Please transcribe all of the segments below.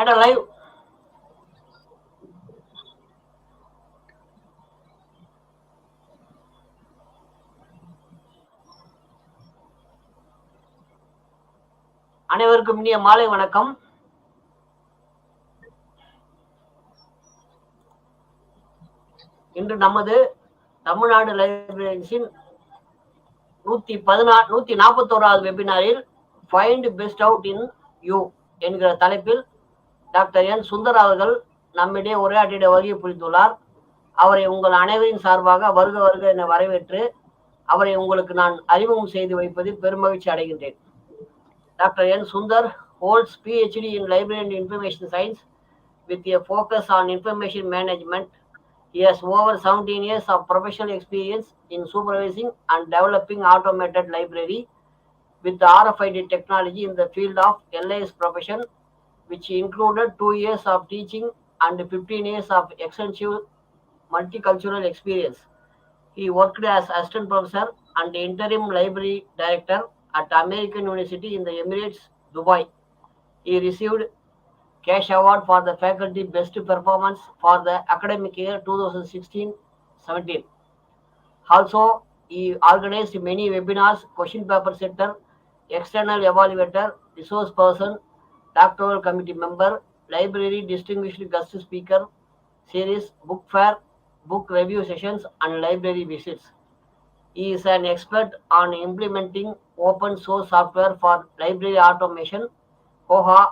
and a live. அனைவருக்கும் இனிய மாலை வணக்கம். இன்று நமது தமிழ்நாடு லைப்ரரியன்ஸின் 141வது வெபினாரில் find best out in you என்கிற தலைப்பில் டாக்டர் என் சுந்தர் அவர்கள் நம்மிடையே உரையாற்றிட வருகை புரிந்துள்ளார். அவரை உங்கள் அனைவரின் சார்பாக வருக வருக என வரவேற்று அவரை உங்களுக்கு நான் அறிமுகம் செய்து வைப்பதில் பெருமகிழ்ச்சி அடைகின்றேன். Dr. N.Sundar holds PhD in Library and Information Science with a focus on information management. He has over 17 years of professional experience in supervising and developing automated library with the RFID technology in the field of LIS profession, which included 2 years of teaching and 15 years of extensive multicultural experience. He worked as assistant professor and interim library director at American University in the Emirates, Dubai. He received cash award for the faculty best performance for the academic year 2016-17. Also, he organized many webinars, question paper setter, external evaluator, resource person, doctoral committee member, library distinguished guest speaker series, book fair, book review sessions, and library visits. He is an expert on implementing open source software for library automation, OHA,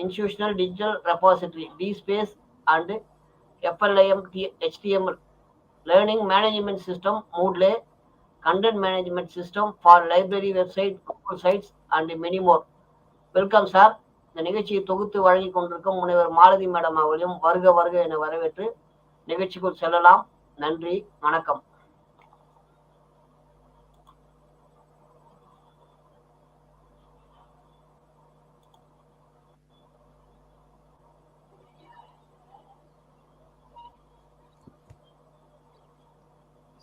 Institutional Digital Repository, DSpace, and FLIM HTML, Learning Management System, Moodle, Content Management System for library website, Google sites, and many more. Welcome sir. இந்த நிகழ்ச்சியை தொகுத்து வழங்கி கொண்டிருக்கும் முனைவர் Malathi madam அவர்களையும் வருக வருக என வரவேற்று நிகழ்ச்சிக்குள் செல்லலாம். நன்றி, வணக்கம்.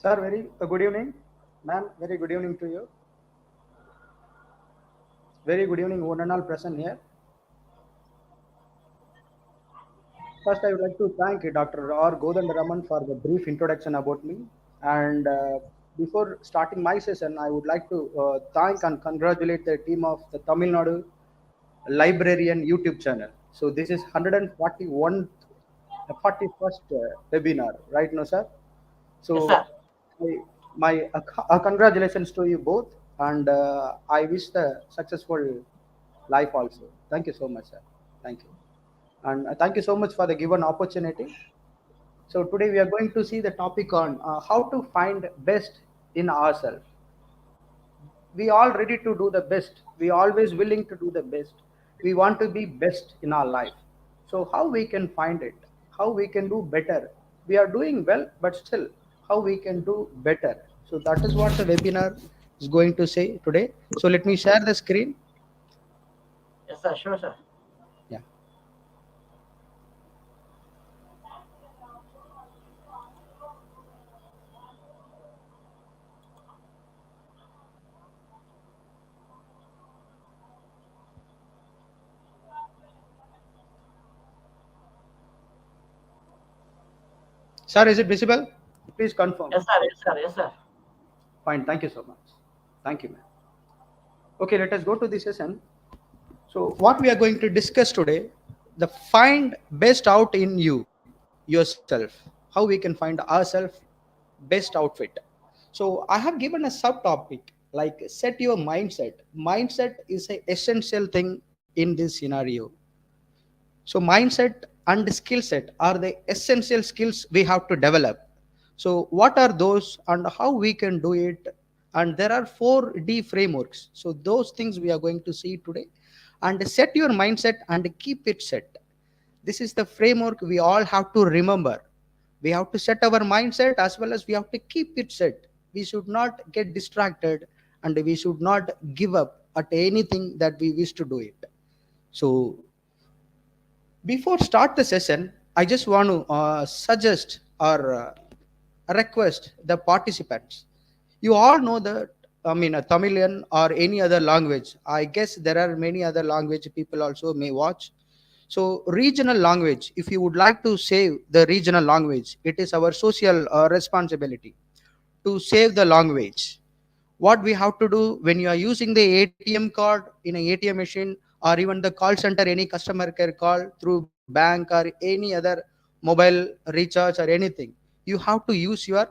Sir, very good evening. Ma'am, very good evening to you. Very good evening, one and all present here. First, I would like to thank Dr. R.KOTHANDARAMAN for the brief introduction about me. And before starting my session, I would like to thank and congratulate the team of the Tamilnadu Librarian YouTube channel. So this is 41st webinar, right now, sir? So. Yes, sir. My congratulations to you both, and I wish the successful life also. Thank you so much, sir. Thank you, and thank you so much for the given opportunity. So today we are going to see the topic on how to find best in ourselves. We all ready to do the best. We always willing to do the best. We want to be best in our life. So how we can find it? How we can do better? We are doing well, but still, how we can do better? So that is what the webinar is going to say today. So let me share the screen. Yes, sir. Sure, sir. Yeah. Sir, is it visible? Please confirm. Yes, sir. Yes, sir. Yes, sir. Fine. Thank you so much. Thank you, ma'am. Okay, let us go to the session. So what we are going to discuss today, the find best out in you, yourself, how we can find ourselves best outfit. So I have given a subtopic like set your mindset. Mindset is an essential thing in this scenario. So mindset and skill set are the essential skills we have to develop. So what are those and how we can do it? And there are 4D frameworks. So those things we are going to see today. And set your mindset and keep it set. This is the framework we all have to remember. We have to set our mindset as well as we have to keep it set. We should not get distracted and we should not give up at anything that we wish to do it. So before start the session, I just want to suggest or request the participants. You all know that, I mean, a Tamilian or any other language. I guess there are many other language people also may watch. So regional language, if you would like to save the regional language, it is our social responsibility to save the language. What we have to do when you are using the ATM card in a ATM machine, or even the call center, any customer care call through bank or any other mobile recharge or anything, you have to use your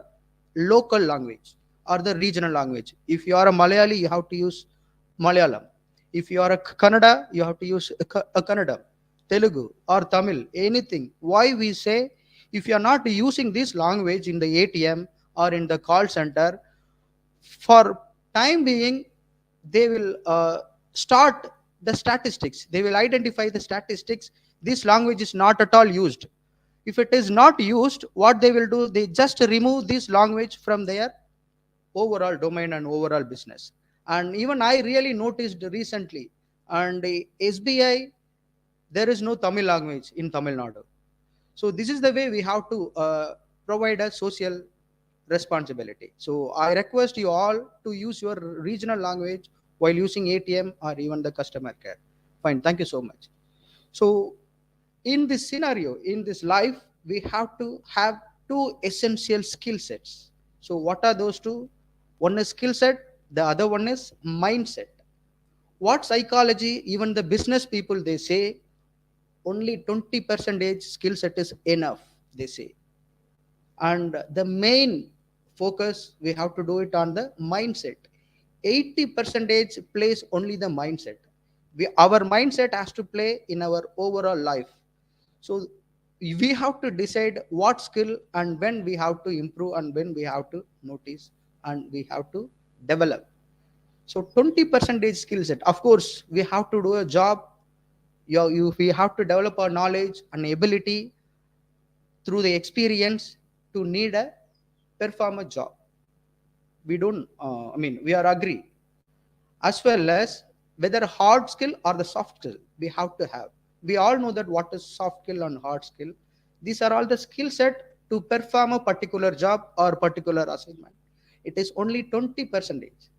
local language or the regional language. If you are a Malayali, you have to use Malayalam. If you are a Kannada, you have to use a Kannada, Telugu or Tamil, anything. Why we say, if you are not using this language in the ATM or in the call center, for time being, they will start the statistics. They will identify the statistics. This language is not at all used. If it is not used, what they will do, they just remove this language from their overall domain and overall business. And even I really noticed recently, and SBI, there is no Tamil language in Tamil Nadu. So this is the way we have to provide a social responsibility. So I request you all to use your regional language while using ATM or even the customer care. Fine, thank you so much. So in this scenario, in this life, we have to have two essential skill sets. So what are those two? One is skill set, the other one is mindset. What psychology, even the business people, they say only 20 percentage skill set is enough, they say. And the main focus, we have to do it on the mindset. 80 percentage plays only the mindset. Our mindset has to play in our overall life. So we have to decide what skill and when we have to improve and when we have to notice and we have to develop. So 20 percentage skill set, of course we have to do a job. We have to develop our knowledge and ability through the experience to need a perform a job. We don't we are agree. As well as whether hard skill or the soft skill we have to have. We all know that what is soft skill and hard skill. These are all the skill set to perform a particular job or particular assignment. It is only 20 percentage.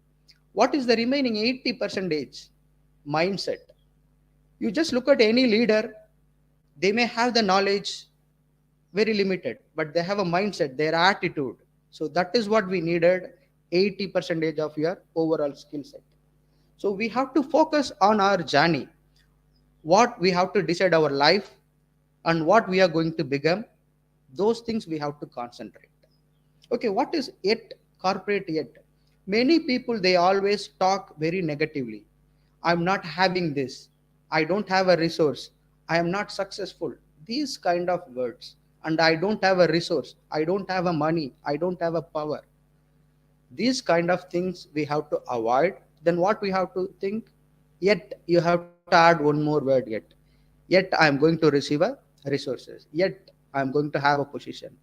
What is the remaining 80 percentage? Mindset. You just look at any leader, they may have the knowledge very limited, but they have a mindset, their attitude. So that is what we needed, 80 percentage of your overall skill set. So we have to focus on our journey, what we have to decide our life and what we are going to become. Those things we have to concentrate. Okay, what is yet corporate yet? Many people, they always talk very negatively. I'm not having this. I don't have a resource. I am not successful. These kind of words. And I don't have a resource. I don't have a money. I don't have a power. These kind of things we have to avoid. Then what we have to think? Yet you have to add one more word yet. Yet I am going to receive a resources. Yet I am going to have a position.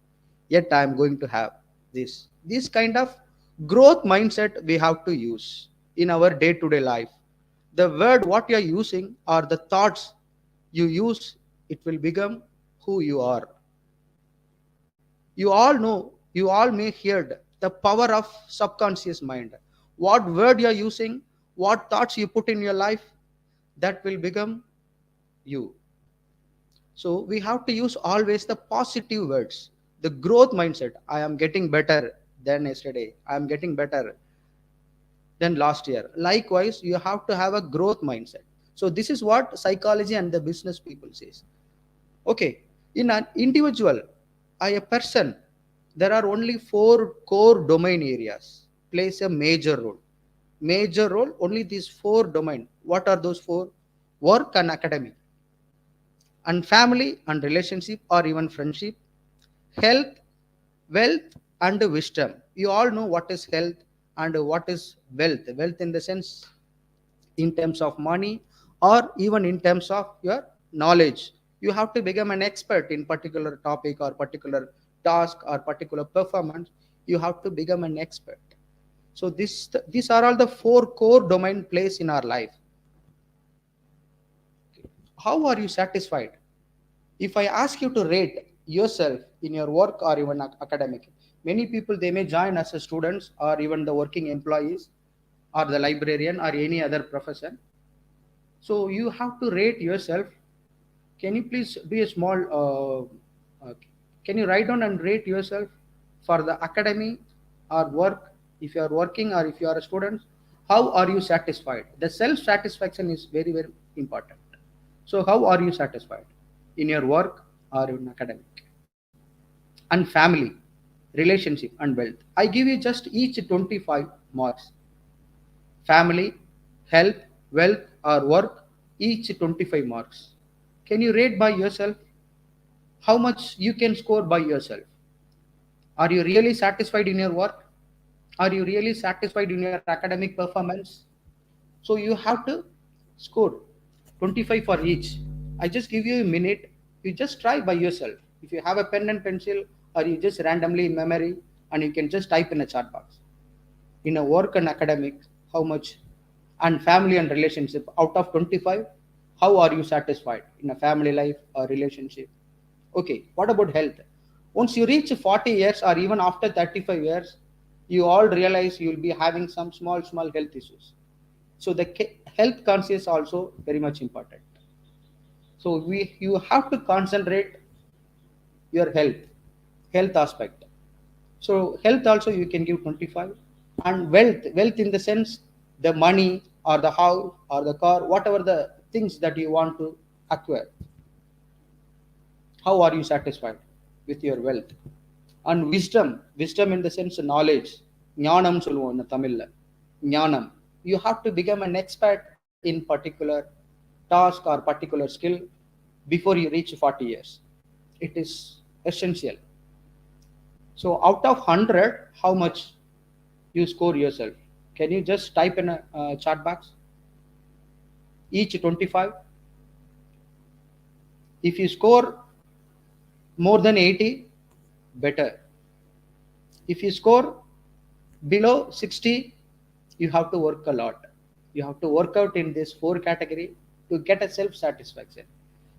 Yet I am going to have this. This kind of growth mindset we have to use in our day-to-day life. The word what you are using or the thoughts you use, it will become who you are. You all know, you all may heard the power of subconscious mind. What word you are using, what thoughts you put in your life, that will become you. So we have to use always the positive words, the growth mindset. I am getting better than yesterday. I am getting better than last year. Likewise, you have to have a growth mindset. So this is what psychology and the business people says. Okay, in an individual, a person, there are only 4 core domain areas plays a major role. Major role, only these 4 domain. What are those 4? Work and academic, and family and relationship or even friendship, health, wealth and wisdom. You all know what is health and what is wealth. Wealth in the sense in terms of money or even in terms of your knowledge. You have to become an expert in particular topic or particular task or particular performance. You have to become an expert. So these are all the 4 core domain plays in our life. How are you satisfied? If I ask you to rate yourself in your work or even academic, many people, they may join as a students or even the working employees or the librarian or any other profession. So you have to rate yourself. can you please do a small, can you write down and rate yourself for the academy or work? If you are working or if you are a student, how are you satisfied? The self satisfaction is very, very important. So, how are you satisfied in your work or in academic? And family, relationship, and wealth. I give you just each 25 marks. Family, health, wealth, or work, each 25 marks. Can you rate by yourself? How much you can score by yourself? Are you really satisfied in your work? Are you really satisfied in your academic performance? So you have to score 25 for each. I just give you a minute. You just try by yourself. If you have a pen and pencil, or you just randomly in memory, and you can just type in a chat box. In a work and academic, how much? And family and relationship, out of 25, how are you satisfied in a family life or relationship? Okay, what about health? Once you reach 40 years or even after 35 years, you all realize you will be having some small health issues. So the health conscious also very much important. So you have to concentrate your health aspect. So health also you can give 25. And wealth in the sense the money or the house or the car, whatever the things that you want to acquire. How are you satisfied with your wealth? And wisdom in the sense of knowledge, ஞானம் சொல்லுவோம் in Tamil. ஞானம். You have to become an expert in particular task or particular skill before you reach 40 years. It is essential. So out of 100, how much you score yourself? Can you just type in a chat box? Each 25. If you score more than 80, better. If you score below 60, you have to work a lot. You have to work out in this 4 category to get a self satisfaction.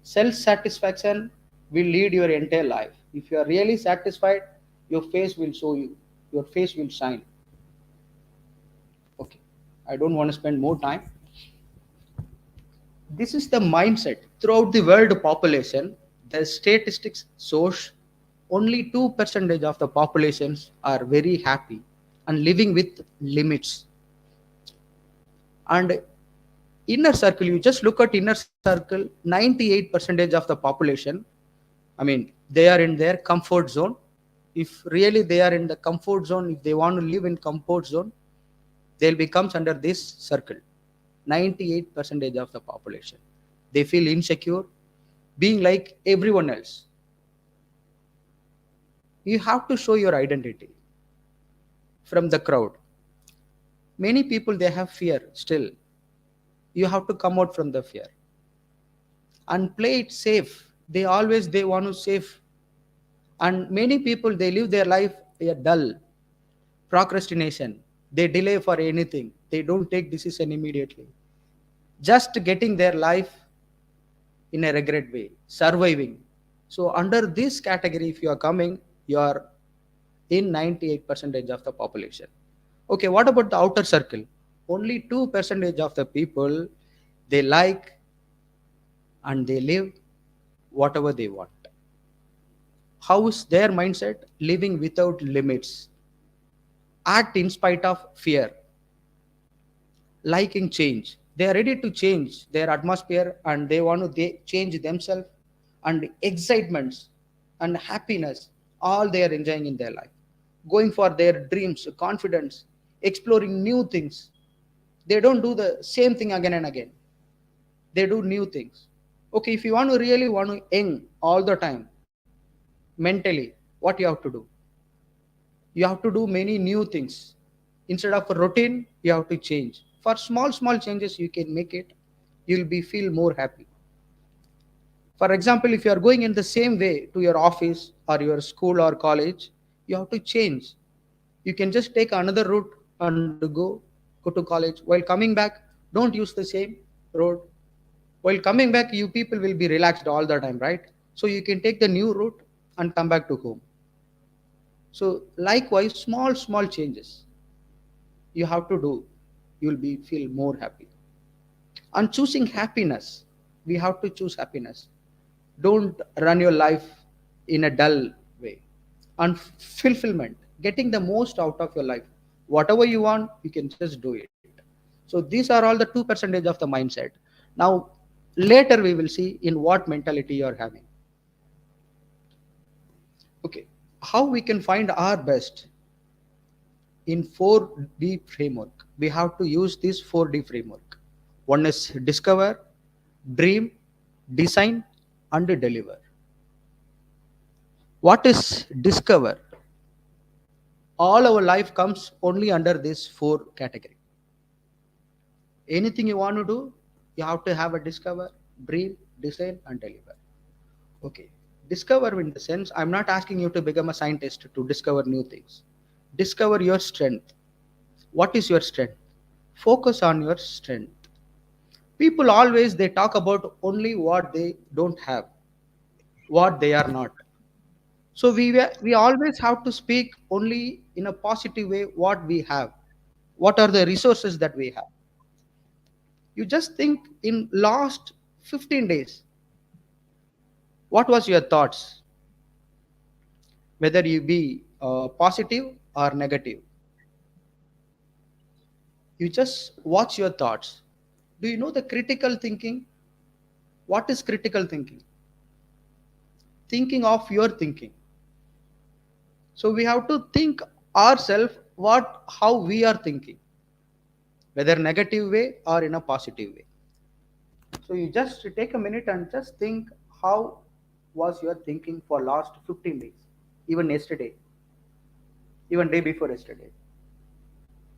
Self satisfaction will lead your entire life. If you are really satisfied, your face will show you, your face will shine. Okay, I don't want to spend more time. This is the mindset throughout the world population. The statistics shows only 2% of the populations are very happy and living with limits. And inner circle, you just look at inner circle, 98% of the population, I mean, they are in their comfort zone. If really they are in the comfort zone, if they want to live in comfort zone, they'll becomes under this circle. 98% of the population, they feel insecure, being like everyone else. You have to show your identity from the crowd. Many people, they have fear still. You have to come out from the fear and play it safe. They want to safe. And many people, they live their life dull, procrastination. They delay for anything. They don't take decision immediately, just getting their life in a regret way, surviving. So under this category, if you are coming, you are in 98% of the population. Okay, what about the outer circle? Only 2% of the people, they like and they live whatever they want. How is their mindset? Living without limits, act in spite of fear, liking change. They are ready to change their atmosphere and they want to change themselves, and excitements and happiness, all they are enjoying in their life, going for their dreams, confidence, exploring new things. They don't do the same thing again and again. They do new things. Okay, if you want to really want to young all the time mentally, what you have to do? You have to do many new things. Instead of a routine, you have to change. For small changes, you can make it. You'll be feel more happy. For example, if you are going in the same way to your office or your school or college, you have to change. You can just take another route and go to college. While coming back, don't use the same road. While coming back, you people will be relaxed all the time, right? So you can take the new route and come back to home. So likewise, small changes you have to do. You'll be feel more happy. And choosing happiness, we have to choose happiness. Don't run your life in a dull way. And fulfillment, getting the most out of your life. Whatever you want, you can just do it. So these are all the 2% of the mindset. Now, later we will see in what mentality you are having. Okay, how we can find our best in 4D framework. We have to use this 4D framework. One is discover, dream, design, and deliver. What is discover? All our life comes only under this 4 category. Anything you want to do, you have to have a discover, dream, design, and deliver. Okay. Discover in the sense, I'm not asking you to become a scientist to discover new things. Discover your strength. What is your strength? Focus on your strength. People always they talk about only what they don't have, what they are not. So we always have to speak only in a positive way what we have. What are the resources that we have? You just think in last 15 days, what was your thoughts? Whether you be positive or negative. You just watch your thoughts. Do you know the critical thinking? What is critical thinking? Thinking of your thinking. So we have to think ourselves what how we are thinking, whether negative way or in a positive way. So you just take a minute and just think how was your thinking for last 15 days, even yesterday, even day before yesterday.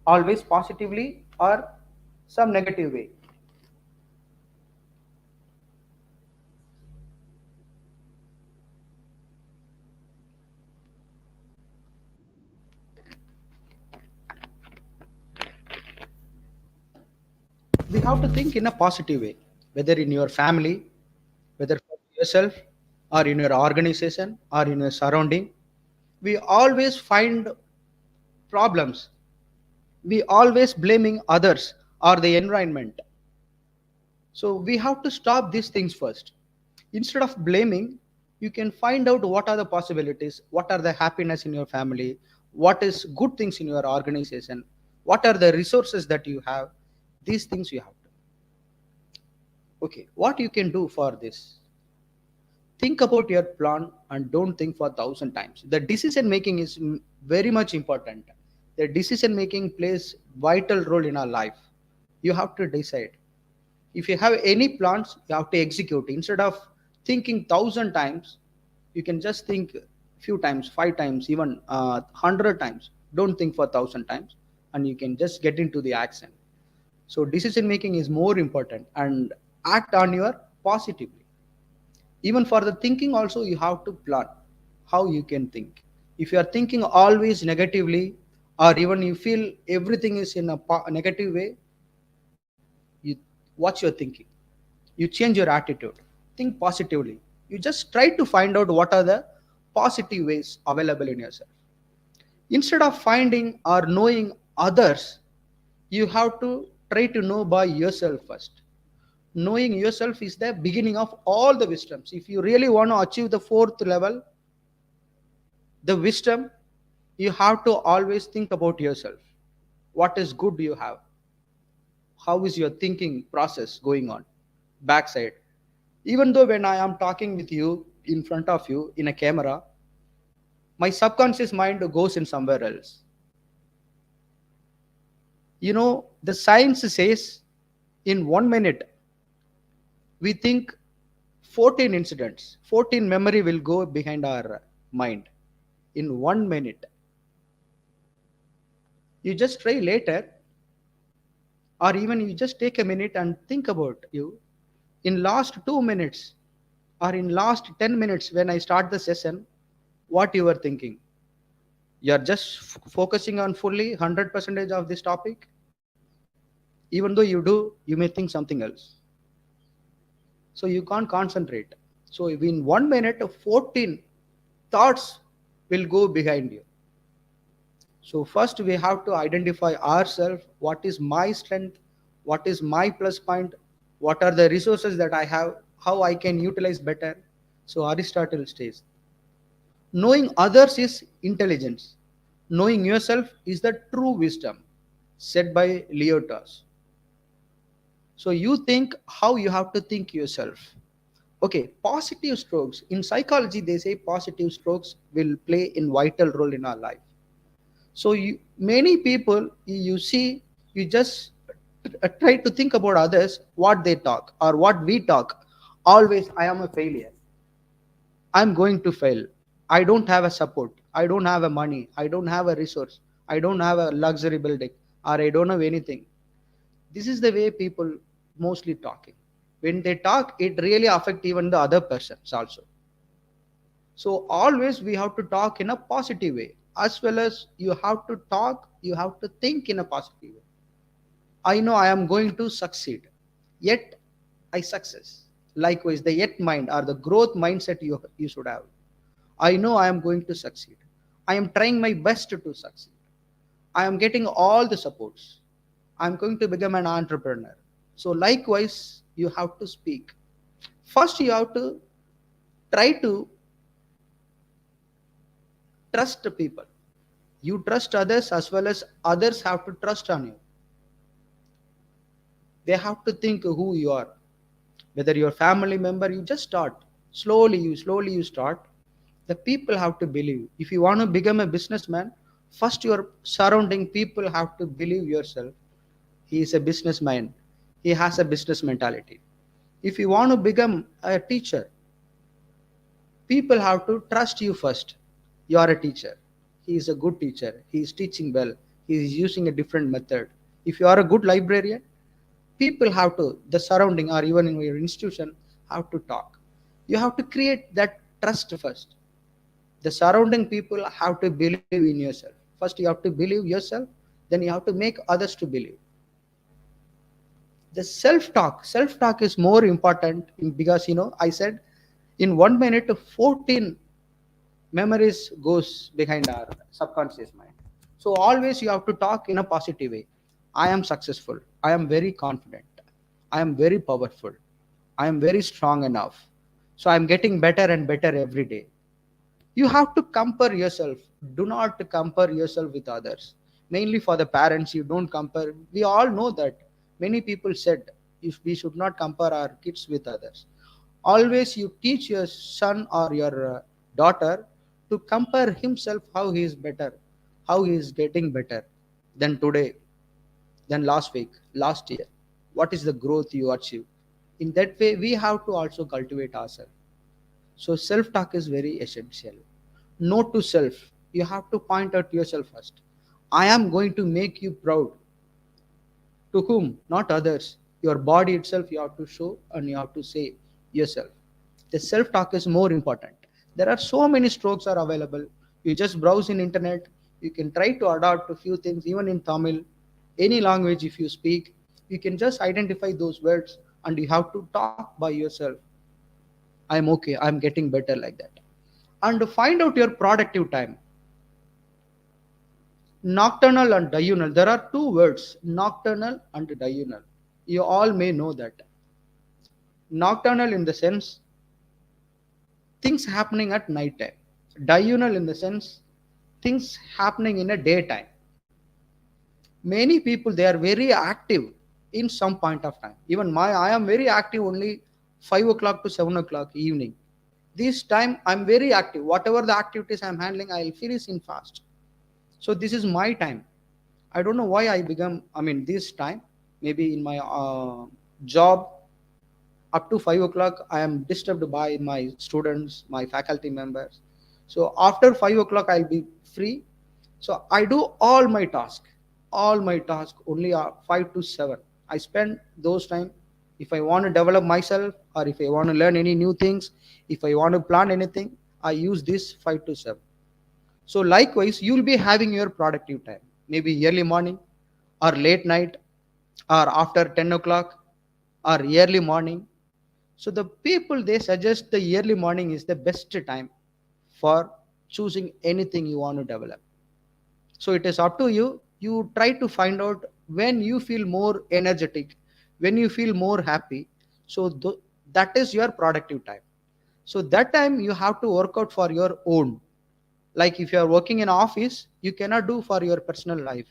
Always positively or some negative way. We have to think in a positive way, whether in your family, whether for yourself, or in your organization, or in your surrounding. We always find problems. We always blaming others or the environment. So we have to stop these things first. Instead of blaming, you can find out what are the possibilities, what are the happiness in your family, what is good things in your organization, what are the resources that you have. These things you have to. Okay, what you can do for this? Think about your plan and don't think for 1,000 times. The decision making is very much important. The decision making plays vital role in our life. You have to decide. If you have any plans, you have to execute. Instead of thinking 1,000 times, you can just think few times, 5 times, even 100 times. Don't think for 1,000 times, and you can just get into the action. So decision making is more important, and act on your positively. Even for the thinking also, you have to plan how you can think. If you are thinking always negatively, or even you feel everything is in a negative way, you watch your thinking. You change your attitude. Think positively. You just try to find out what are the positive ways available in yourself. Instead of finding or knowing others, you have to try to know by yourself first. Knowing yourself is the beginning of all the wisdoms. If you really want to achieve the 4th level, the wisdom, you have to always think about yourself. What is good you have? How is your thinking process going on? Backside. Even though when I am talking with you in front of you in a camera, my subconscious mind goes in somewhere else. You know, the science says in 1 minute, we think 14 incidents, 14 memory will go behind our mind in 1 minute. You just try later, or even you just take a minute and think about you in last 2 minutes or in last 10 minutes when I start the session, what you were thinking. You are just focusing on fully 100% of this topic. Even though you do, you may think something else. So you can't concentrate. So in 1 minute, 14 thoughts will go behind you. So first we have to identify ourselves, what is my strength, what is my plus point, what are the resources that I have, how I can utilize better. So Aristotle says, knowing others is intelligence. Knowing yourself is the true wisdom, said by Leotas. So you think how you have to think yourself. Okay, positive strokes. In psychology, they say positive strokes will play in vital role in our life. So many people you see, you just try to think about others, what they talk or what we talk. Always, I am a failure. I'm going to fail. I don't have a support. I don't have a money. I don't have a resource. I don't have a luxury building, or I don't have anything. This is the way people mostly talking. When they talk, it really affect even the other persons also. So always we have to talk in a positive way, as well as you have to talk, you have to think in a positive way. I know I am going to succeed, yet I success. Likewise, the yet mind or the growth mindset you should have. I know I am going to succeed. I am trying my best to succeed. I am getting all the supports. I am going to become an entrepreneur. So likewise, you have to speak. First, you have to try to trust the people. You trust others as well as others have to trust on you. They have to think who you are. Whether you're a family member, you just start. Slowly you start. The people have to believe. If you want to become a businessman, first your surrounding people have to believe yourself. He is a businessman. He has a business mentality. If you want to become a teacher, people have to trust you first. You are a teacher. He is a good teacher. He is teaching well. He is using a different method. If you are a good librarian, people have to, the surrounding or even in your institution, have to talk. You have to create that trust first. The surrounding people have to believe in yourself. First you have to believe yourself, then you have to make others to believe. The self talk is more important because I said in 1 minute 14 memories goes behind our subconscious mind. So always you have to talk in a positive way. I am successful. I am very confident. I am very powerful. I am very strong enough. So I am getting better and better every day. You have to compare yourself. Do not compare yourself with others. Mainly for the parents, you don't compare. We all know that many people said if we should not compare our kids with others. Always you teach your son or your daughter to compare himself how he is better, how he is getting better than today, than last week, last year. What is the growth you achieve? In that way, we have to also cultivate ourselves. So self talk is very essential. No to self. You have to point out yourself first. I am going to make you proud. To whom? Not others. Your body itself you have to show and you have to say yourself. The self talk is more important. There are so many strokes are available. You just browse in internet. You can try to adapt a few things even in Tamil. Any language if you speak, you can just identify those words and you have to talk by yourself. I'm okay. I'm getting better like that. And find out your productive time. Nocturnal and diurnal. There are two words, nocturnal and diurnal. You all may know that. Nocturnal in the sense things happening at night time. Diurnal in the sense things happening in a daytime. Many people they are very active in some point of time. Even I am very active only 5 o'clock to 7 o'clock evening. This time I'm very active. Whatever the activities I'm handling, I'll finish in fast. So this is my time. I don't know why I become. I mean, this time maybe in my job up to 5 o'clock I am disturbed by my students, my faculty members. So after 5 o'clock I'll be free. So I do all my task only 5 to 7. I spend those time. If I want to develop myself or if I want to learn any new things, if I want to plan anything, I use this 5 to 7. So likewise, you will be having your productive time, maybe early morning or late night or after 10 o'clock or early morning. So the people they suggest the early morning is the best time for choosing anything you want to develop. So it is up to you. You try to find out when you feel more energetic, when you feel more happy. So that is your productive time. So that time you have to work out for your own. Like if you are working in office, you cannot do for your personal life.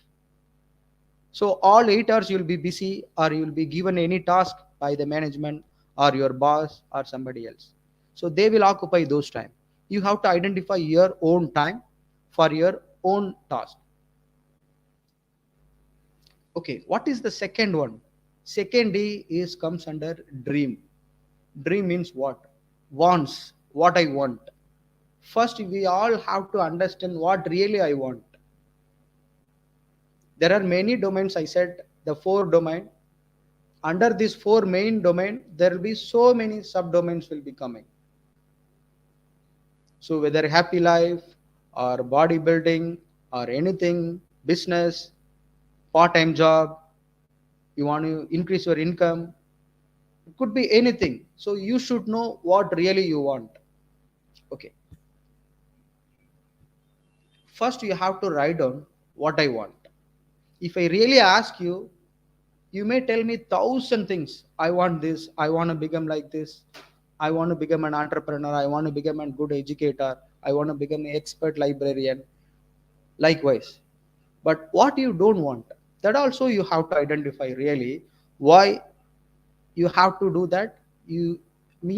So all 8 hours you'll be busy, or you'll be given any task by the management or your boss or somebody else. So they will occupy those time. You have to identify your own time for your own task. Okay, what is the second one? Second D is comes under dream. Dream means what? Wants, what I want. First, we all have to understand what really I want. There are many domains. I said the four domain. Under these four main domain, there will be so many subdomains will be coming. So whether happy life or bodybuilding or anything, business, part-time job, you want to increase your income, it could be anything. So you should know what really you want. Okay. First, you have to write down what I want. If I really ask you, you may tell me thousand things. I want this. I want to become like this. I want to become an entrepreneur. I want to become a good educator. I want to become an expert librarian. Likewise. But what you don't want, that also you have to identify really why you have to do that. You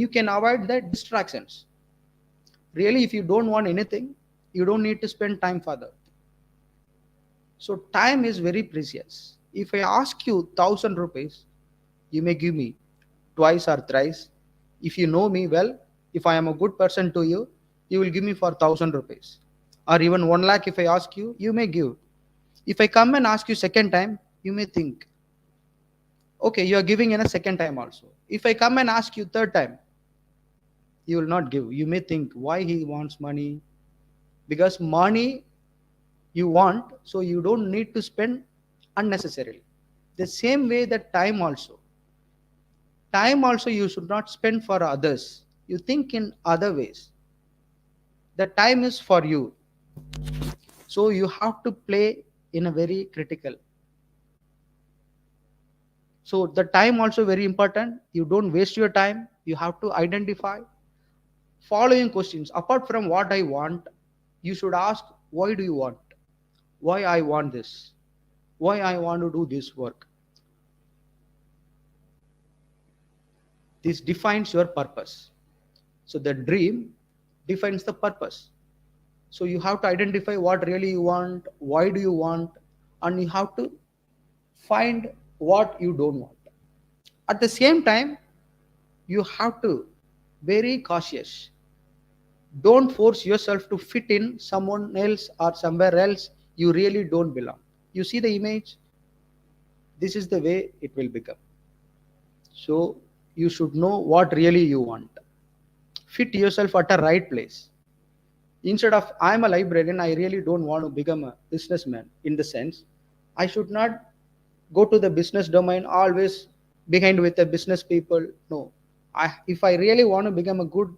can avoid the distractions. Really, if you don't want anything, you don't need to spend time for that. So time is very precious. If I ask you 1,000 rupees, you may give me twice or thrice. If you know me well, if I am a good person to you, you will give me for 1,000 rupees. Or even 1 lakh if I ask you, you may give. If I come and ask you second time, you may think, okay, you are giving in a second time also. If I come and ask you third time, you will not give. You may think why he wants money. Because money you want, so you don't need to spend unnecessarily. The same way that time also. Time also you should not spend for others. You think in other ways. The time is for you. So you have to play in a very critical. So the time also very important. You don't waste your time. You have to identify following questions. Apart from what I want, you should ask, why do you want? Why I want this? Why I want to do this work? This defines your purpose. So the dream defines the purpose. So you have to identify what really you want, why do you want, and you have to find what you don't want. At the same time, you have to very cautious. Don't force yourself to fit in someone else or somewhere else you really don't belong. You see the image? This is the way it will become. So you should know what really you want. Fit yourself at a right place. Instead of I'm a librarian, I really don't want to become a businessman. In the sense, I should not go to the business domain always behind with the business people. No, if I really want to become a good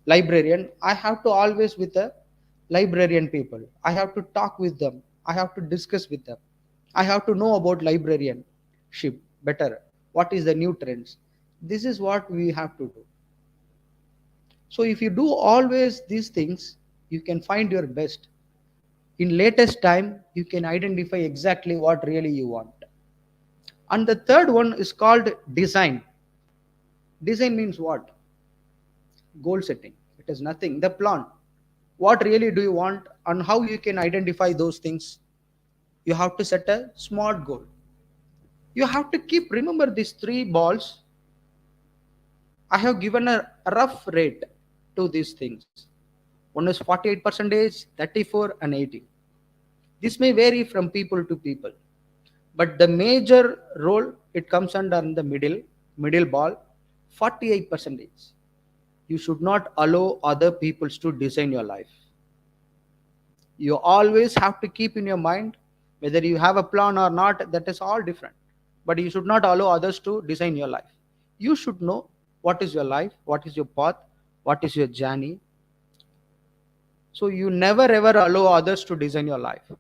librarian, I have to always with the librarian people. I have to talk with them. I have to discuss with them. I have to know about librarianship better. What is the new trends? This is what we have to do. So if you do always these things, you can find your best. In latest time, you can identify exactly what really you want. And the third one is called design. Design means what? Goal setting. It is nothing. The plan. What really do you want and how you can identify those things? You have to set a smart goal. You have to keep remember these three balls. I have given a rough rate to these things. One is 48%, 34 and 80. This may vary from people to people. But the major role it comes under in the middle ball, 48%. You should not allow other peoples to design your life. You always have to keep in your mind whether you have a plan or not, that is all different. But you should not allow others to design your life. You should know what is your life, what is your path, what is your journey. So you never ever allow others to design your life.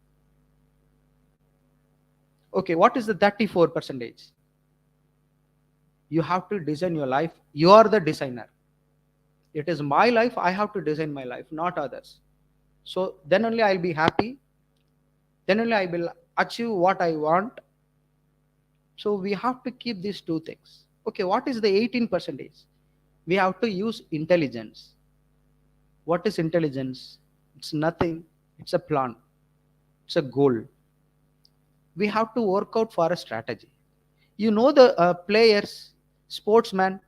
Okay, what is the 34%? You have to design your life. You are the designer. It is my life. I have to design my life, not others. So then only I'll be happy. Then only I will achieve what I want. So we have to keep these two things. Okay, what is the 18%? We have to use intelligence. What is intelligence? It's nothing. It's a plan. It's a goal. We have to work out for a strategy. You know the players, sportsmen,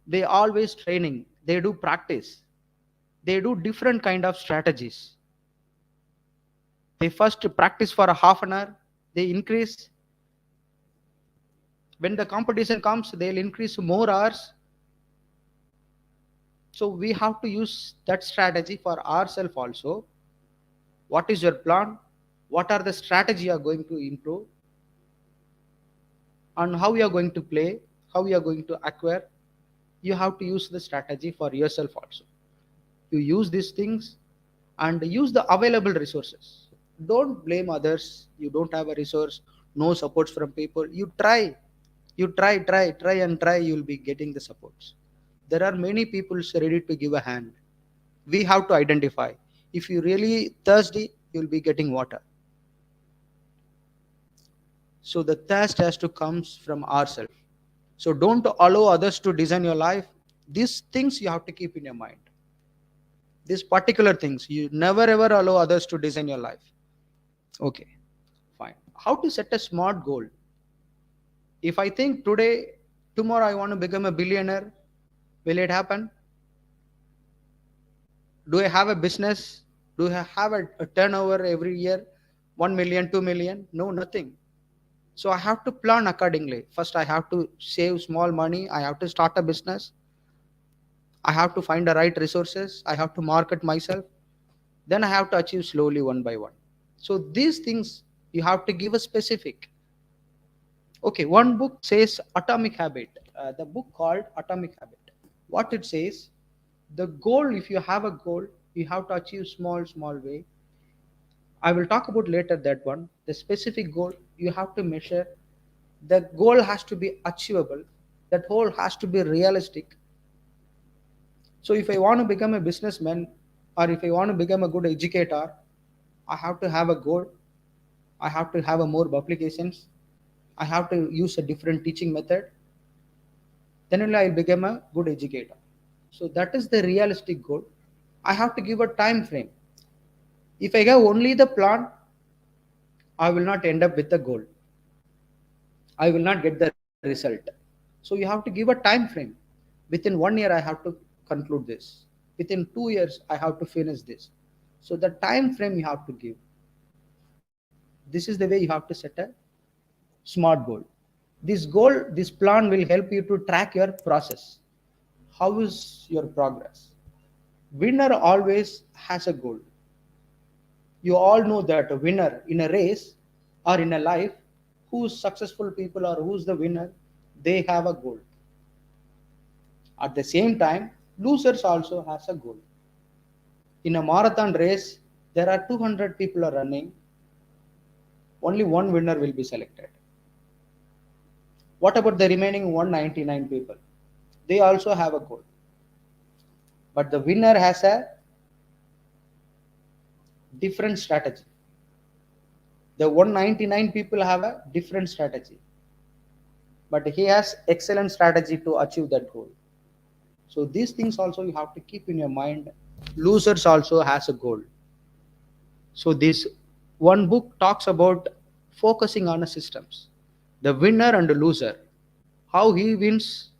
they always training. They do practice. They do different kind of strategies. They first practice for a half an hour. They increase. When the competition comes, they'll increase more hours. So we have to use that strategy for ourselves also. What is your plan? What are the strategy you are going to improve? And how you are going to play? How you are going to acquire? You have to use the strategy for yourself also. You use these things and use the available resources. Don't blame others. You don't have a resource, no supports from people. You try. You try and try. You will be getting the supports. There are many people ready to give a hand. We have to identify. If you really thirsty, you will be getting water. So the thirst has to comes from ourselves. So don't allow others to design your life. These things you have to keep in your mind. These particular things you never ever allow others to design your life. Okay, fine. How to set a smart goal? If I think today, tomorrow I want to become a billionaire, will it happen? Do I have a business? Do I have a turnover every year? 1 million, 2 million? No, nothing. So I have to plan accordingly. First, I have to save small money. I have to start a business. I have to find the right resources. I have to market myself. Then I have to achieve slowly one by one. So these things you have to give a specific. Okay, one book says Atomic Habit. The book called Atomic Habit. What it says, the goal, if you have a goal, you have to achieve small way. I will talk about later that one. The specific goal you have to measure. The goal has to be achievable. That goal has to be realistic. So if I want to become a businessman or if I want to become a good educator, I have to have a goal. I have to have a more publications. I have to use a different teaching method. Then only I'll become a good educator. So that is the realistic goal. I have to give a time frame. If I have only the plan, I will not end up with the goal. I will not get the result. So you have to give a time frame. Within 1 year, I have to conclude this. Within 2 years, I have to finish this. So the time frame you have to give. This is the way you have to set a smart goal. This plan will help you to track your process. How is your progress? Winner always has a goal. You all know that a winner in a race or in a life, who's successful people or who's the winner, they have a goal. At the same time, losers also has a goal. In a marathon race, there are 200 people are running. Only one winner will be selected. What about the remaining 199 people? They also have a goal. But the winner has a different strategy. The 199 people have a different strategy. But he has excellent strategy to achieve that goal. So these things also you have to keep in your mind. Losers also has a goal. So this one book talks about focusing on a systems. The winner and the loser. How he wins,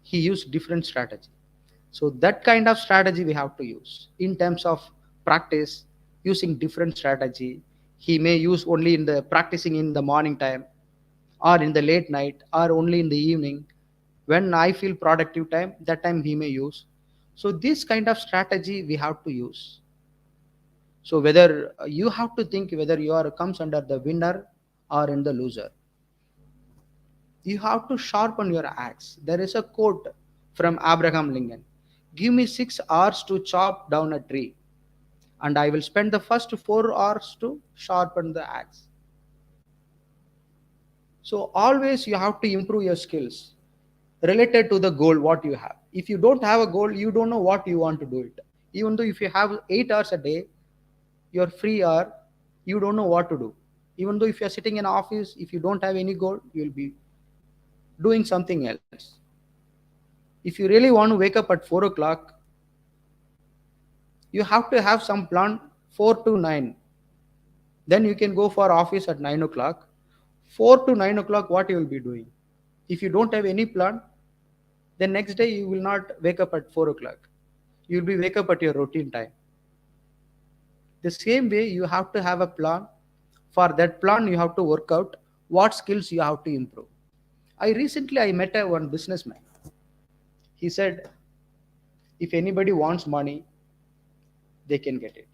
he used different strategy. So that kind of strategy we have to use in terms of practice, using different strategy. He may use only in the practicing in the morning time or in the late night or only in the evening. When I feel productive time, that time he may use. So this kind of strategy we have to use. So whether you have to think whether you are comes under the winner or in the loser. You have to sharpen your axe. There is a quote from Abraham Lincoln. Give me 6 hours to chop down a tree, and I will spend the first 4 hours to sharpen the axe. So always you have to improve your skills related to the goal what you have. If you don't have a goal, you don't know what you want to do it. Even though if you have 8 hours a day, your free hour, you don't know what to do. Even though if you're sitting in office, if you don't have any goal, you'll be doing something else. If you really want to wake up at 4 o'clock, you have to have some plan 4 to 9. Then you can go for office at 9 o'clock. 4 to 9 o'clock, what you will be doing? If you don't have any plan, then next day you will not wake up at 4 o'clock. You will be wake up at your routine time. The same way you have to have a plan. For that plan, you have to work out what skills you have to improve. I met one businessman. He said, if anybody wants money, they can get it.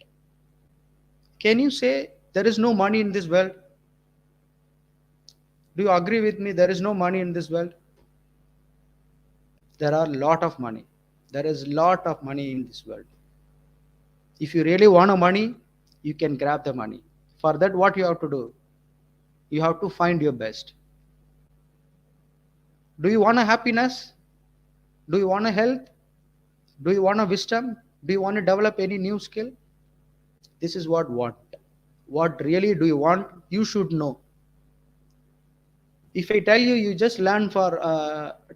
Can you say there is no money in this world? Do you agree with me? There is no money in this world. There are a lot of money. There is a lot of money in this world. If you really want a money, you can grab the money. For that, what you have to do? You have to find your best. Do you want a happiness? Do you want a health? Do you want a wisdom? Do you want to develop any new skill? This is what want. What really do you want? You should know. If I tell you, you just learn for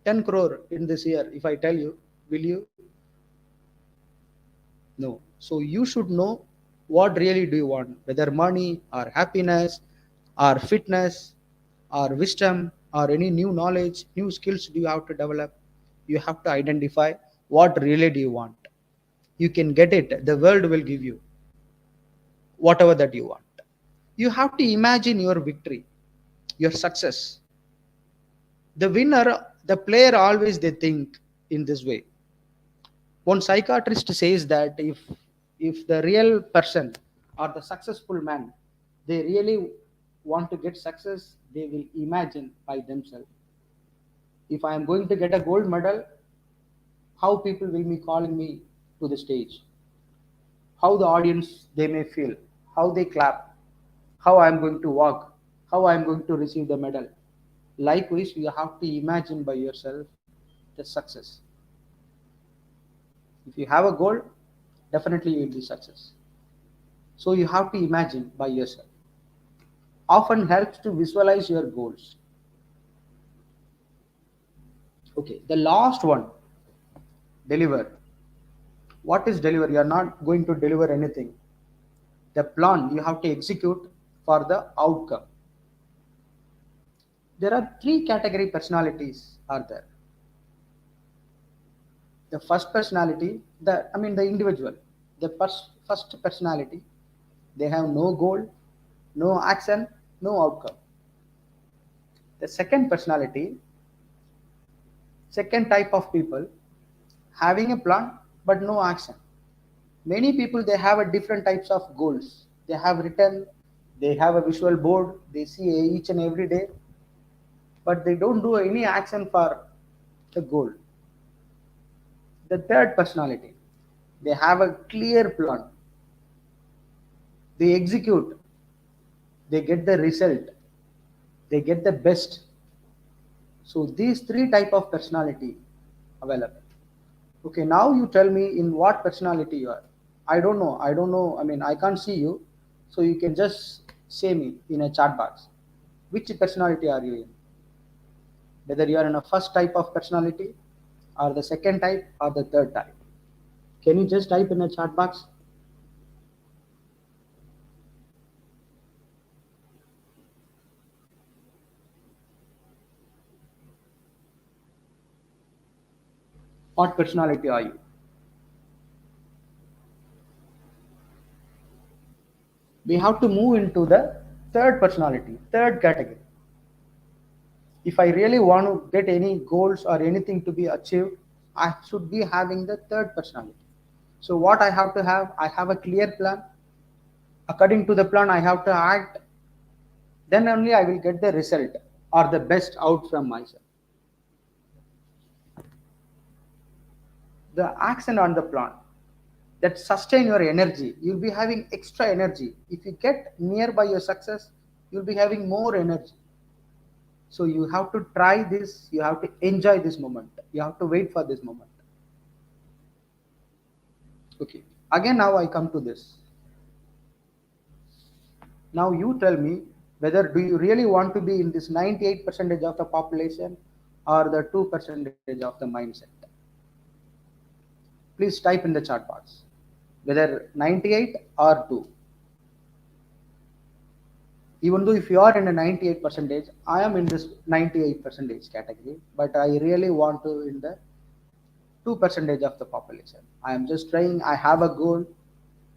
10 crore in this year, if I tell you, will you? No. So you should know what really do you want, whether money or happiness or fitness or wisdom or any new knowledge, new skills do you have to develop. You have to identify what really do you want. You can get it. The world will give you whatever that you want. You have to imagine your victory, your success. The winner, the player always they think in this way. One psychiatrist says that if the real person or the successful man, they really want to get success, they will imagine by themselves. If I am going to get a gold medal, how people will be calling me to the stage, how the audience they may feel, how they clap, how I am going to walk, how I am going to receive the medal. Likewise, you have to imagine by yourself the success. If you have a goal, definitely you will be success. So you have to imagine by yourself. Often helps to visualize your goals. Okay, the last one, deliver. What is deliver? You are not going to deliver anything. The plan you have to execute for the outcome. There are 3 category personalities are there. The first personality, the individual, the first personality, they have no goal, no action, no outcome. The second personality, second type of people, having a plan but no action. Many people they have a different types of goals. They have written, they have a visual board, they see each and every day, but they don't do any action for the goal. The third personality, they have a clear plan. They execute, they get the result, they get the best. So these 3 type of personality available. Okay, now you tell me in what personality you are. I don't know. I can't see you. So you can just say me in a chat box. Which personality are you in? Whether you are in a first type of personality or the second type or the third type. Can you just type in a chat box? What personality are you? We have to move into the third personality, third category. If I really want to get any goals or anything to be achieved, I should be having the third personality. So what I have to have, I have a clear plan. According to the plan, I have to act. Then only I will get the result or the best out from myself. The action on the plan that sustain your energy. You'll be having extra energy. If you get nearby your success, you'll be having more energy. So you have to try this. You have to enjoy this moment. You have to wait for this moment. Okay. Again, now I come to this. Now you tell me whether do you really want to be in this 98 percentage of the population or the 2 percentage of the mindset. Please type in the chat box whether 98 or 2. Even though if you are in a 98 percentage, I am in this 98 percentage category, but I really want to in the 2 percentage of the population. I am just trying, I have a goal,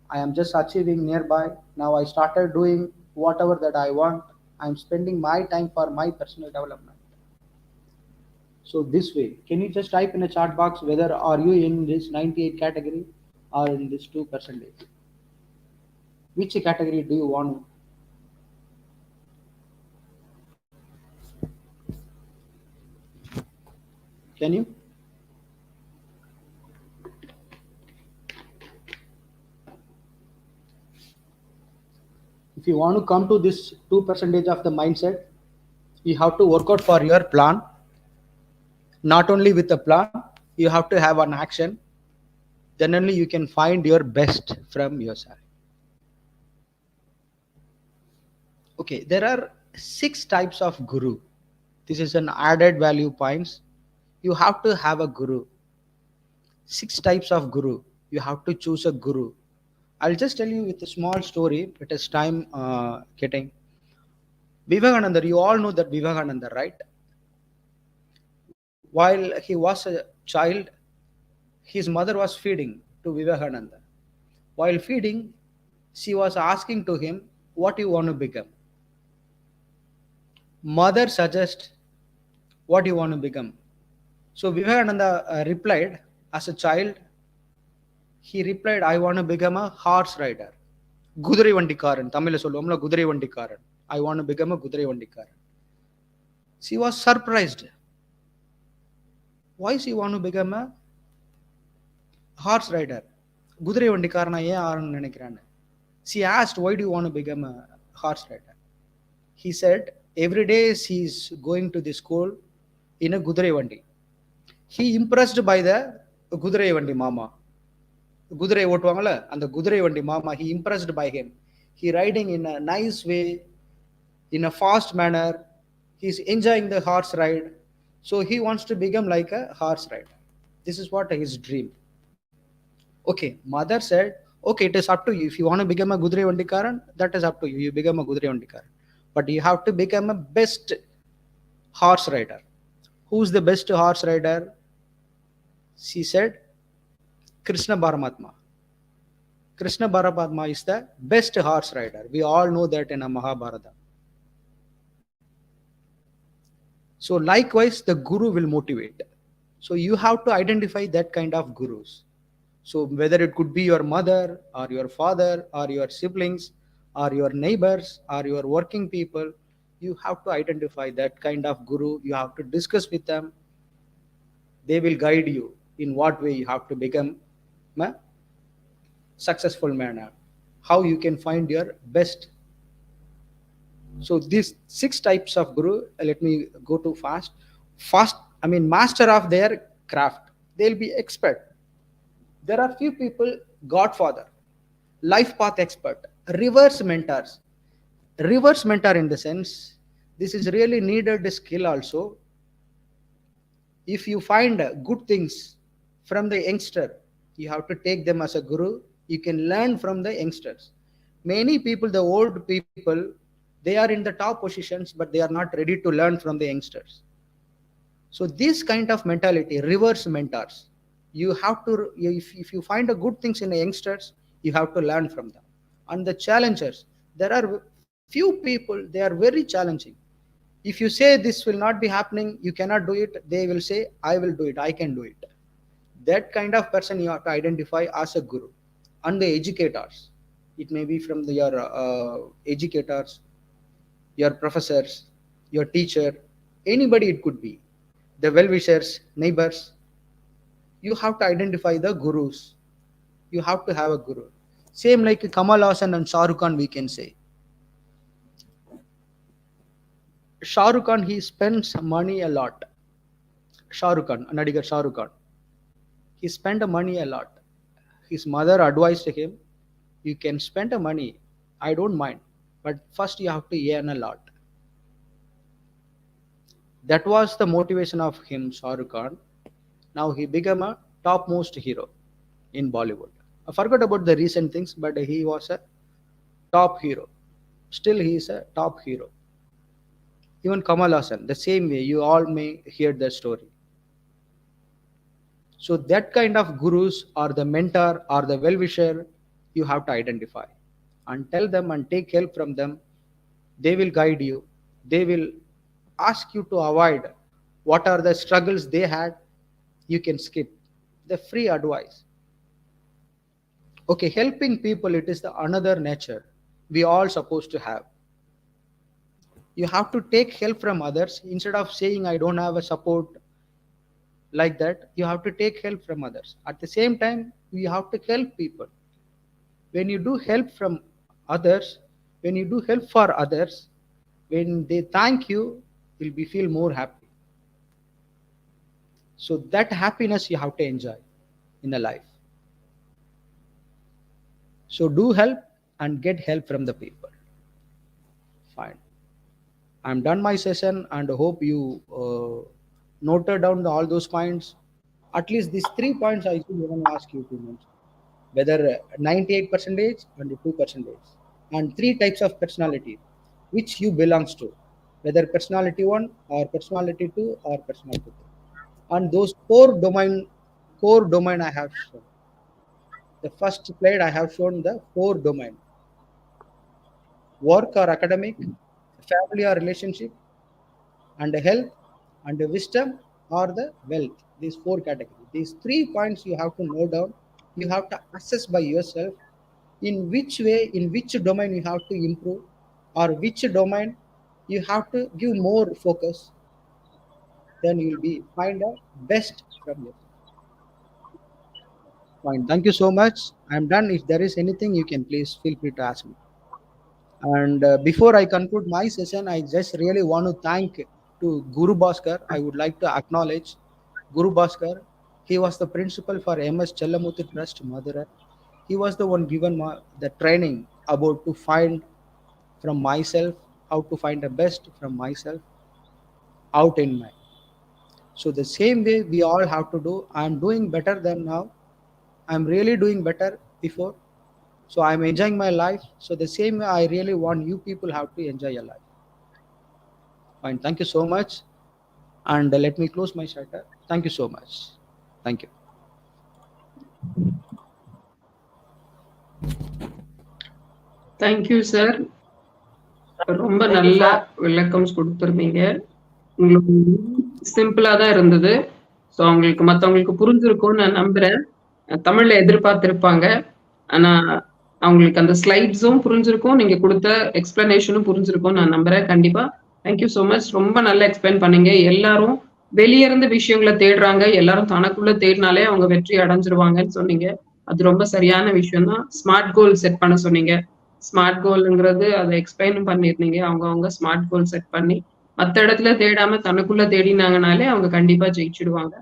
I am just achieving nearby. Now I started doing whatever that I want. I am spending my time for my personal development. So this way, can you just type in a chat box whether are you in this 98 category or in this 2 percentage? Which category do you want? Can you? If you want to come to this 2 percentage of the mindset, you have to work out for your plan. Not only with a plan, you have to have an action. Then only you can find your best from yourself. Okay, there are 6 types of guru. This is an added value points. You have to have a guru. 6 types of guru. You have to choose a guru. I'll just tell you with a small story. It is time getting. Vivekananda, you all know that Vivekananda, right? While he was a child, his mother was feeding to Vivekananda. While feeding, she was asking to him, what you want to become? Mother suggests, what you want to become? So Vivekananda replied, as a child, he replied, I want to become a horse rider. Kudirai vandikaran, Tamil solluvom Kudirai vandikaran. I want to become a Kudirai vandikaran. She was surprised. Why she want to become a horse rider? Kudirai vandikaran ஏன் ஆகணும்னு நினைக்கிறான்னு. She asked, why do you want to become a horse rider? He said, every day she is going to the school in a Kudirai vandi. He impressed by the Kudirai vandi mama. குதிரை ஓட்டுவாங்கல்ல அந்த குதிரை வண்டி மாமா, he impressed by him. He riding in a nice way, in a fast manner. He's enjoying the horse ride. So he wants to become like a horse rider. This is what his dream. Okay, mother said, okay, it is up to you. If you want to become a Kudirai vandikaran, that is up to you. You become a Kudirai vandikaran. But you have to become a best horse rider. Who's the best horse rider? She said, Krishna Paramatma. Krishna Paramatma is the best horse rider. We all know that in a Mahabharata. So likewise, the guru will motivate. So you have to identify that kind of gurus. So whether it could be your mother or your father or your siblings or your neighbors or your working people, you have to identify that kind of guru. You have to discuss with them. They will guide you in what way you have to become a successful manner, how you can find your best. So these 6 types of guru, let me go too fast. Master of their craft. They'll be expert. There are few people, godfather, life path expert, reverse mentors. Reverse mentor in the sense, this is really needed skill also. If you find good things from the youngster, you have to take them as a guru. You can learn from the youngsters. Many people, the old people, they are in the top positions, but they are not ready to learn from the youngsters. So this kind of mentality, reverse mentors, you have to, if you find a good things in the youngsters, you have to learn from them. And the challengers, there are few people, they are very challenging. If you say this will not be happening, you cannot do it, they will say, I will do it, I can do it. That kind of person you have to identify as a guru. And the educators, it may be from your educators, your professors, your teacher, anybody it could be, the well-wishers, neighbors. You have to identify the gurus. You have to have a guru. Same like Kamal Hassan and Shah Rukh Khan, we can say. Shah Rukh Khan, he spends money a lot. Shah Rukh Khan, Nadigar Shah Rukh Khan, he spent money a lot. his mother advised him, you can spend the money, I don't mind, but first you have to earn a lot. That was the motivation of him, Shah Rukh Khan. Now he became a topmost hero in Bollywood. I forgot about the recent things, but he was a top hero. Still, he is a top hero. Even Kamal Hassan, the same way, you all may hear the story. So that kind of gurus or the mentor or the well-wisher, you have to identify and tell them and take help from them. They will guide you. They will ask you to avoid what are the struggles they had. You can skip the free advice. Okay, helping people, it is the another nature we all supposed to have. You have to take help from others instead of saying I don't have a support. Like that, you have to take help from others. At the same time, you have to help people. When you do help from others, when you do help for others, when they thank you, you'll be feel more happy. So that happiness you have to enjoy in the life. So do help and get help from the people. Fine. I'm done my session and hope you noted down all those points. At least these 3 points I should even ask you to mention. Whether 98% and 2%, and 3 types of personality which you belongs to, whether personality 1 or personality 2 or personality 3. And those core domain I have shown. The first slide I have shown the 4 domain: work or academic, family or relationship, and health, and wisdom or the wealth. These 4 categories. These 3 points you have to note down. You have to assess by yourself in which way, in which domain you have to improve, or which domain you have to give more focus. Then you will be find a best from yourself. Fine. Thank you so much. I'm done. If there is anything, you can please feel free to ask me. And before I conclude my session, I just really want to thank to Guru Bhaskar. I would like to acknowledge Guru Bhaskar. He was the principal for MS Chellamuthi Trust, Madurai. He was the one given the training about to find from myself, how to find the best from myself out in my. So the same way we all have to do. I'm doing better than now. I'm really doing better before. So I'm enjoying my life. So the same way I really want you people have to enjoy your life. Fine. Thank you so much. And let me close my shutter. Thank you so much. Thank you. Thank you sir. ரொம்ப Thank you, நல்ல sir. விளக்கம்ஸ் கொடுத்துருந்தீங்க. உங்களுக்கு சிம்பிளா தான் இருந்தது. So அவங்களுக்கு மற்றவங்களுக்கு புரிஞ்சிருக்கும்னு நான் நம்புறேன். தமிழ்ல எதிர்பார்த்திருப்பாங்க. ஆனா அவங்களுக்கு அந்த ஸ்லைட்ஸும் புரிஞ்சிருக்கும், நீங்க கொடுத்த எக்ஸ்பிளனேஷனும் புரிஞ்சிருக்கும் நான் நம்புறேன். கண்டிப்பா. Thank you so much. ரொம்ப நல்லா எக்ஸ்பிளைன் பண்ணீங்க. எல்லாரும் வெளிய இருந்து விஷயங்களை தேடுறாங்க. எல்லாரும் தனக்குள்ள தேடினாலே அவங்க வெற்றி அடைஞ்சிருவாங்கன்னு சொன்னீங்க. அது ரொம்ப சரியான விஷயம் தான். ஸ்மார்ட் கோல் செட் பண்ண சொன்னீங்க. ஸ்மார்ட் கோல்ங்கிறது அதை எக்ஸ்பிளைனும் பண்ணியிருந்தீங்க. அவங்க ஸ்மார்ட் கோல் செட் பண்ணி மற்ற இடத்துல தேடாம தனக்குள்ள தேடினாங்கனாலே அவங்க கண்டிப்பா ஜெயிச்சிடுவாங்க.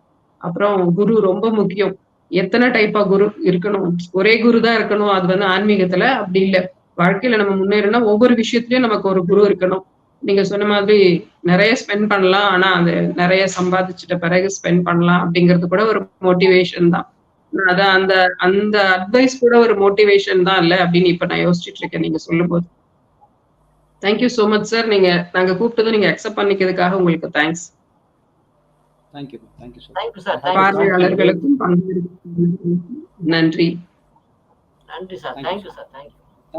அப்புறம் குரு ரொம்ப முக்கியம். எத்தனை டைப்பா குரு இருக்கணும்? ஒரே குரு தான் இருக்கணும். அது வந்து ஆன்மீகத்துல அப்படி இல்ல. வாழ்க்கையில நம்ம முன்னேறணும், ஒவ்வொரு விஷயத்திலயும் நமக்கு ஒரு குரு இருக்கணும். நீங்க சொன்ன மாதிரி நிறைய ஸ்பெண்ட் பண்ணலாம், ஆனா அது நிறைய சம்பாதிச்சிட்ட பிறகு ஸ்பெண்ட் பண்ணலாம் அப்படிங்கிறது கூட ஒரு மோட்டிவேஷன் தான். அதான் அந்த அந்த அட்வைஸ் கூட ஒரு மோட்டிவேஷன் தான் இல்ல அப்படின்னு இப்ப நான் யோசிச்சுட்டு இருக்கேன் நீங்க சொல்லும்போது. Thank you so much sir. நாங்க கூப்பிட்டதும் நீங்க அக்செப்ட் பண்ணிக்கிறதுக்காக உங்களுக்கு thanks. Thank you. Thank you so much. Thank you, sir. Thank you, sir. பார்வையாளர்களுக்கும் நன்றி. நன்றி சார். Thank you sir. தேங்க்யூ.